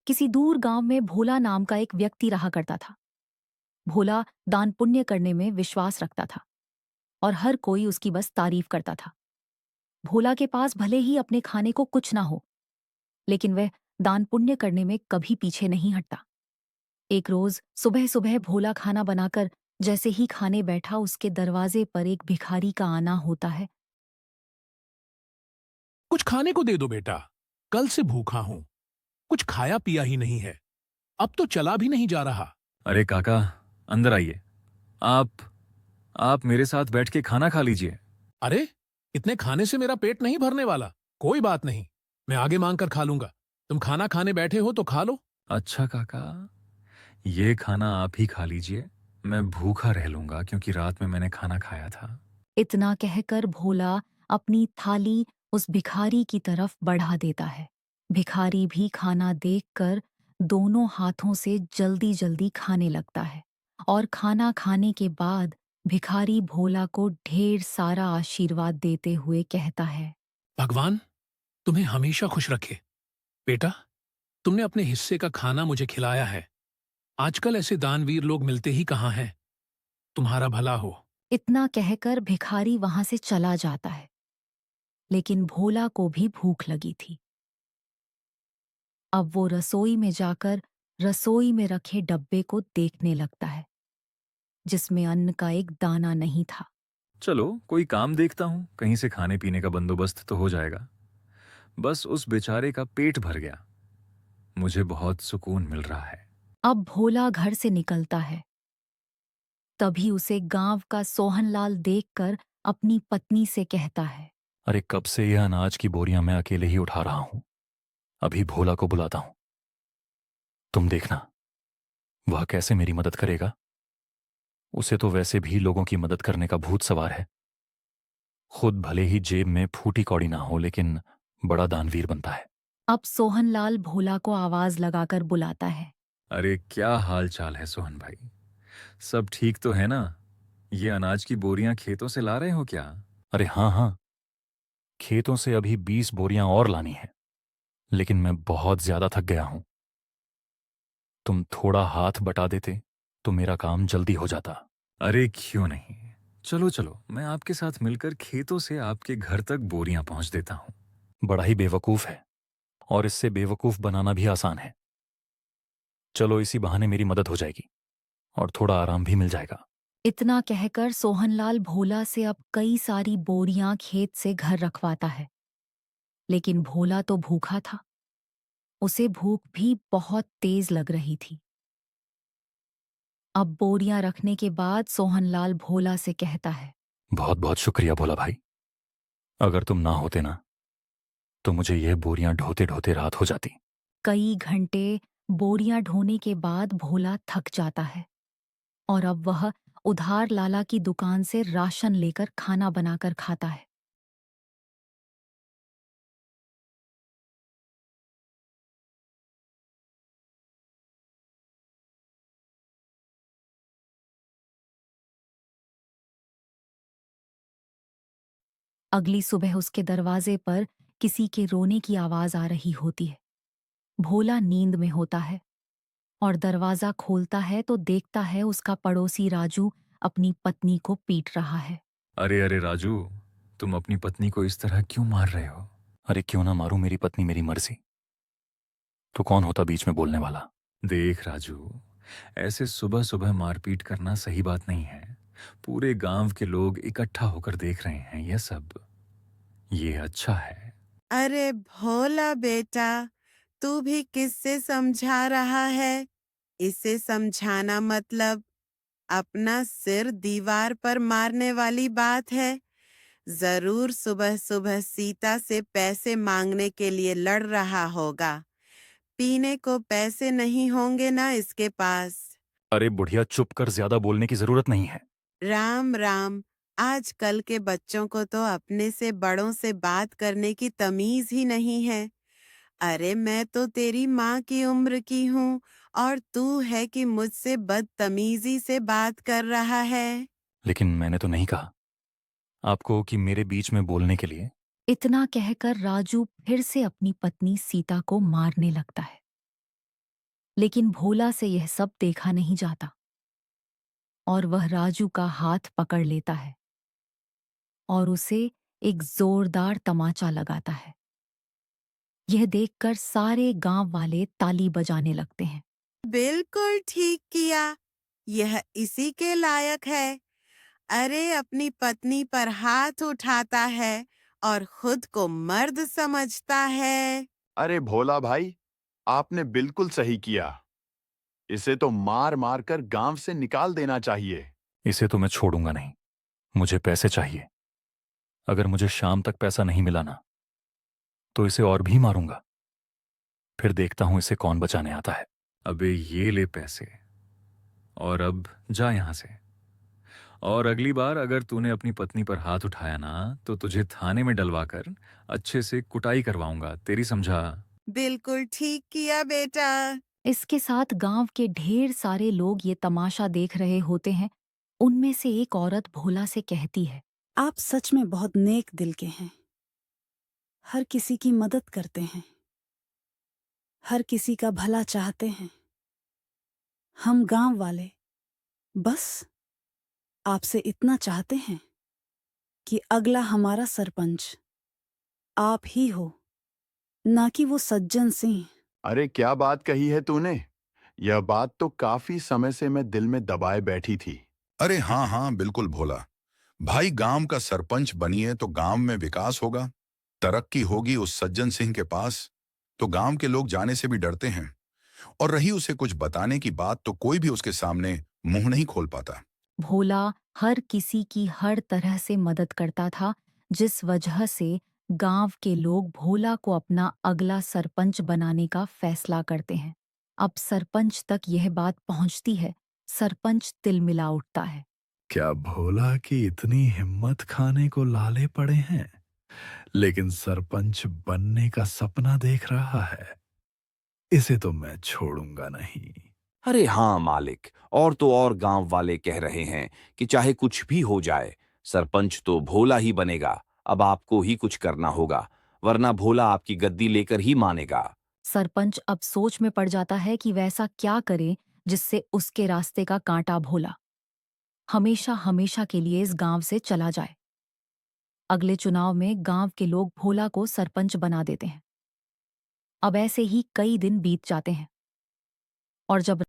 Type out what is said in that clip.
किसी दूर गांव में भोला नाम का एक व्यक्ति रहा करता था। भोला दान पुण्य करने में विश्वास रखता था और हर कोई उसकी बस तारीफ करता था। भोला के पास भले ही अपने खाने को कुछ ना हो, लेकिन वह दान पुण्य करने में कभी पीछे नहीं हटता। एक रोज सुबह सुबह भोला खाना बनाकर जैसे ही खाने बैठा, उसके दरवाजे पर एक भिखारी का आना होता है। कुछ खाने को दे दो बेटा। कल से भूखा हूं। कुछ खाया पिया ही नहीं है। अब तो चला भी नहीं जा रहा। अरे काका, अंदर आइए। आप आप मेरे साथ बैठ के खाना खा लीजिए। अरे, इतने खाने से मेरा पेट नहीं भरने वाला। कोई बात नहीं, मैं आगे मांग कर खा लूंगा। तुम खाना खाने बैठे हो तो खा लो। अच्छा काका, ये खाना आप ही खा लीजिए। मैं भूखा रह लूंगा क्योंकि रात में मैंने खाना खाया था। इतना कहकर भोला अपनी थाली उस भिखारी की तरफ बढ़ा देता है। भिखारी भी खाना देखकर दोनों हाथों से जल्दी जल्दी खाने लगता है और खाना खाने के बाद भिखारी भोला को ढेर सारा आशीर्वाद देते हुए कहता है। भगवान तुम्हें हमेशा खुश रखे। बेटा, तुमने अपने हिस्से का खाना मुझे खिलाया है। आजकल ऐसे दानवीर लोग मिलते ही कहाँ हैं। तुम्हारा भला हो। इतना कहकर भिखारी वहां से चला जाता है, लेकिन भोला को भी भूख लगी थी। अब वो रसोई में जाकर रसोई में रखे डब्बे को देखने लगता है, जिसमें अन्न का एक दाना नहीं था। चलो कोई काम देखता हूँ, कहीं से खाने पीने का बंदोबस्त तो हो जाएगा। बस उस बेचारे का पेट भर गया, मुझे बहुत सुकून मिल रहा है। अब भोला घर से निकलता है। तभी उसे गांव का सोहनलाल देखकर अपनी पत्नी से कहता है। अरे कब से यह अनाज की बोरियां मैं अकेले ही उठा रहा हूं। अभी भोला को बुलाता हूं, तुम देखना वह कैसे मेरी मदद करेगा। उसे तो वैसे भी लोगों की मदद करने का भूत सवार है। खुद भले ही जेब में फूटी कौड़ी ना हो, लेकिन बड़ा दानवीर बनता है। अब सोहनलाल भोला को आवाज लगाकर बुलाता है। अरे क्या हाल चाल है सोहन भाई, सब ठीक तो है ना? ये अनाज की बोरियां खेतों से ला रहे हो क्या? अरे हाँ हाँ, खेतों से अभी 20 बोरियां और लानी है, लेकिन मैं बहुत ज्यादा थक गया हूं। तुम थोड़ा हाथ बटा देते तो मेरा काम जल्दी हो जाता। अरे क्यों नहीं, चलो चलो, मैं आपके साथ मिलकर खेतों से आपके घर तक बोरियां पहुंच देता हूं। बड़ा ही बेवकूफ है, और इससे बेवकूफ बनाना भी आसान है। चलो इसी बहाने मेरी मदद हो जाएगी और थोड़ा आराम भी मिल जाएगा। इतना कहकर सोहनलाल भोला से अब कई सारी बोरियां खेत से घर रखवाता है, लेकिन भोला तो भूखा था। उसे भूख भी बहुत तेज लग रही थी। अब बोरियां रखने के बाद सोहनलाल भोला से कहता है। बहुत बहुत शुक्रिया भोला भाई, अगर तुम ना होते ना तो मुझे यह बोरियां ढोते ढोते रात हो जाती। कई घंटे बोरियां ढोने के बाद भोला थक जाता है और अब वह उधार लाला की दुकान से राशन लेकर खाना बनाकर खाता है। अगली सुबह उसके दरवाजे पर किसी के रोने की आवाज आ रही होती है। भोला नींद में होता है और दरवाजा खोलता है तो देखता है उसका पड़ोसी राजू अपनी पत्नी को पीट रहा है। अरे अरे राजू, तुम अपनी पत्नी को इस तरह क्यों मार रहे हो? अरे क्यों ना मारूं, मेरी पत्नी मेरी मर्जी। तो कौन होता बीच में बोलने वाला? देख राजू, ऐसे सुबह सुबह मारपीट करना सही बात नहीं है। पूरे गांव के लोग इकट्ठा होकर देख रहे हैं ये सब। ये अच्छा है। अरे भोला बेटा, तू भी किससे समझा रहा है? इसे समझाना मतलब अपना सिर दीवार पर मारने वाली बात है। जरूर सुबह सुबह सीता से पैसे मांगने के लिए लड़ रहा होगा। पीने को पैसे नहीं होंगे ना इसके पास। अरे बुढ़िया चुप कर, ज्यादा बोलने की जरूरत नहीं है। राम राम। आजकल के बच्चों को तो अपने से बड़ों से बात करने की तमीज ही नहीं है। अरे मैं तो तेरी माँ की उम्र की हूँ और तू है कि मुझसे बदतमीजी से बात कर रहा है। लेकिन मैंने तो नहीं कहा आपको कि मेरे बीच में बोलने के लिए। इतना कहकर राजू फिर से अपनी पत्नी सीता को मारने लगता है। लेकिन भोला से यह सब देखा नहीं जाता और वह राजू का हाथ पकड़ लेता है और उसे एक जोरदार तमाचा लगाता है। यह देखकर सारे गांव वाले ताली बजाने लगते हैं। बिल्कुल ठीक किया। यह इसी के लायक है। अरे अपनी पत्नी पर हाथ उठाता है और खुद को मर्द समझता है। अरे भोला भाई, आपने बिल्कुल सही किया। इसे तो मार मार कर गांव से निकाल देना चाहिए। इसे तो मैं छोड़ूंगा नहीं। मुझे पैसे चाहिए। अगर मुझे शाम तक पैसा नहीं मिला ना, तो इसे और भी मारूंगा। फिर देखता हूं इसे कौन बचाने आता है। अबे ये ले पैसे, और अब जा यहां से। और अगली बार अगर तूने अपनी पत्नी पर हाथ उठाया ना, तो तुझे थाने में डलवाकर अच्छे से कुटाई करवाऊंगा। तेरी समझा? बिल्कुल ठीक किया बेटा। इसके साथ गांव के ढेर सारे लोग ये तमाशा देख रहे होते हैं। उनमें से एक औरत भोला से कहती है, आप सच में बहुत नेक दिल के हैं। हर किसी की मदद करते हैं, हर किसी का भला चाहते हैं। हम गांव वाले बस आपसे इतना चाहते हैं कि अगला हमारा सरपंच आप ही हो, ना कि वो सज्जन सिंह। अरे क्या बात कही है तूने। यह बात तो काफी समय से मैं दिल में दबाए बैठी थी। अरे हाँ हाँ बिल्कुल भोला भाई, गांव का सरपंच बनिए तो गांव में विकास होगा, तरक्की होगी। उस सज्जन सिंह के पास तो गांव के लोग जाने से भी डरते हैं, और रही उसे कुछ बताने की बात तो कोई भी उसके सामने मुंह नहीं खोल पाता। भोला हर किसी की हर तरह से मदद करता था, जिस वजह से गांव के लोग भोला को अपना अगला सरपंच बनाने का फैसला करते हैं। अब सरपंच तक यह बात पहुंचती है। सरपंच तिलमिला उठता है। क्या भोला की इतनी हिम्मत खाने को लाले पड़े हैं, लेकिन सरपंच बनने का सपना देख रहा है। इसे तो मैं छोड़ूंगा नहीं। अरे हाँ मालिक, और तो और गांव वाले कह रहे हैं कि चाहे कुछ भी हो जाए, सरपंच तो भोला ही बनेगा। अब आपको ही कुछ करना होगा, वरना भोला आपकी गद्दी लेकर ही मानेगा। सरपंच अब सोच में पड़ जाता है कि वैसा क्या करे जिससे उसके रास्ते का कांटा भोला हमेशा हमेशा के लिए इस गांव से चला जाए। अगले चुनाव में गांव के लोग भोला को सरपंच बना देते हैं। अब ऐसे ही कई दिन बीत जाते हैं और जब